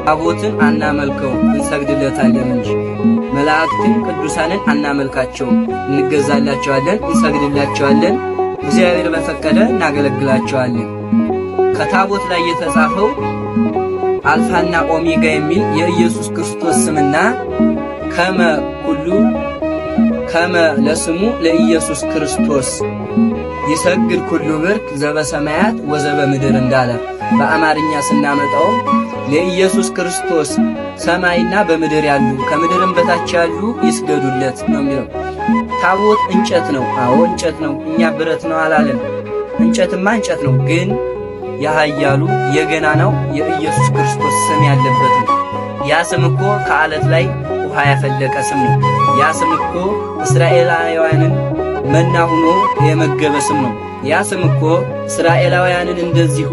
ታቦትን አናመልከው እንሰግድለታለን እንጂ መላእክትን ቅዱሳንን አናመልካቸው እንገዛላቸዋለን እንሰግድላቸዋለን እግዚአብሔር በፈቀደ እናገለግላቸዋለን። ከታቦት ላይ የተጻፈው አልፋና ኦሜጋ የሚል የኢየሱስ ክርስቶስ ስምና ከመ ለስሙ ለኢየሱስ ክርስቶስ ይሰግድ ኩሉ ብርክ ዘበሰማያት ወዘበምድር እንዳለ በአማርኛ ስናመጣው ለኢየሱስ ክርስቶስ ሰማይና በምድር ያሉ ከምድርም በታች ያሉ ይስገዱለት ነው የሚለው። ታቦት እንጨት ነው። አዎ እንጨት ነው። እኛ ብረት ነው አላለም። እንጨትማ እንጨት ነው፣ ግን የኃያሉ የገናናው የኢየሱስ ክርስቶስ ስም ያለበት ነው። ያ ስም እኮ ከዓለት ላይ ውሃ ያፈለቀ ስም ነው። ያ ስም እኮ እስራኤላውያንን መና ሆኖ የመገበ ስም ነው። ያ ስም እኮ እስራኤላውያንን እንደዚሁ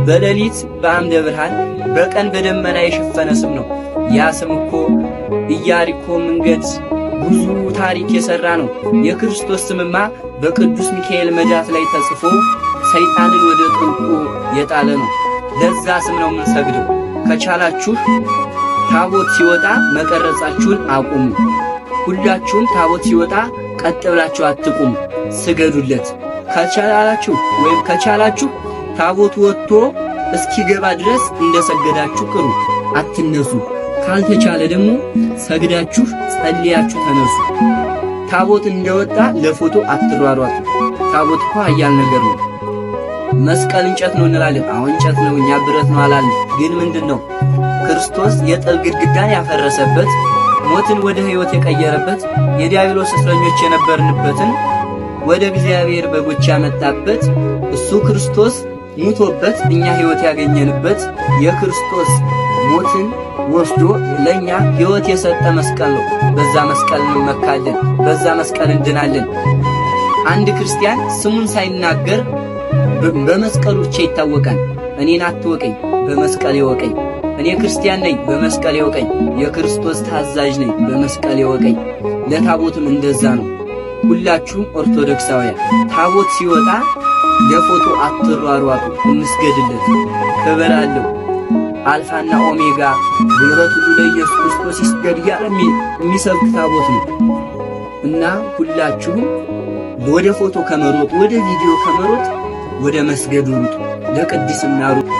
በሌሊት በአምደ ብርሃን በቀን በደመና የሸፈነ ስም ነው። ያ ስም እኮ ኢያሪኮ መንገድ ብዙ ታሪክ የሰራ ነው። የክርስቶስ ስምማ በቅዱስ ሚካኤል መዳፍ ላይ ተጽፎ ሰይጣንን ወደ ጥልቁ የጣለ ነው። ለዛ ስም ነው የምንሰግደው። ከቻላችሁ ታቦት ሲወጣ መቀረጻችሁን አቁሙ። ሁላችሁም ታቦት ሲወጣ ቀጥ ብላችሁ አትቁሙ፣ ስገዱለት። ከቻላችሁ ታቦት ወጥቶ እስኪገባ ድረስ እንደሰገዳችሁ ቅሩ፣ አትነሱ። ካልተቻለ ደግሞ ሰግዳችሁ ጸልያችሁ ተነሱ። ታቦት እንደወጣ ለፎቶ አትሯሯጡ። ታቦት እኮ ኃያል ነገር ነው። መስቀል እንጨት ነው እንላለን። አሁን እንጨት ነው፣ እኛ ብረት ነው አላልን። ግን ምንድነው? ክርስቶስ የጥል ግድግዳን ያፈረሰበት፣ ሞትን ወደ ሕይወት የቀየረበት፣ የዲያብሎስ እስረኞች የነበርንበትን ወደ እግዚአብሔር በጎች ያመጣበት፣ እሱ ክርስቶስ ሙቶበት እኛ ሕይወት ያገኘንበት የክርስቶስ ሞትን ወስዶ ለኛ ሕይወት የሰጠ መስቀል ነው። በዛ መስቀል እንመካለን፣ በዛ መስቀል እንድናለን። አንድ ክርስቲያን ስሙን ሳይናገር በመስቀሉ ብቻ ይታወቃል። እኔን አትወቀኝ፣ በመስቀል ይወቀኝ። እኔ ክርስቲያን ነኝ፣ በመስቀል ይወቀኝ። የክርስቶስ ታዛዥ ነኝ፣ በመስቀል ይወቀኝ። ለታቦትም እንደዛ ነው። ሁላችሁም ኦርቶዶክሳውያን ታቦት ሲወጣ ለፎቶ አትሯሯጡ፣ እንስገድለት። ክብር አለው። አልፋና ኦሜጋ ጉልበት ሁሉ ለኢየሱስ ክርስቶስ ይስገድ እያለ የሚሰብክ ታቦት ነው እና ሁላችሁም ወደ ፎቶ ከመሮጥ ወደ ቪዲዮ ከመሮጥ ወደ መስገዱ ሩጡ፣ ለቅድስና ሩጡ።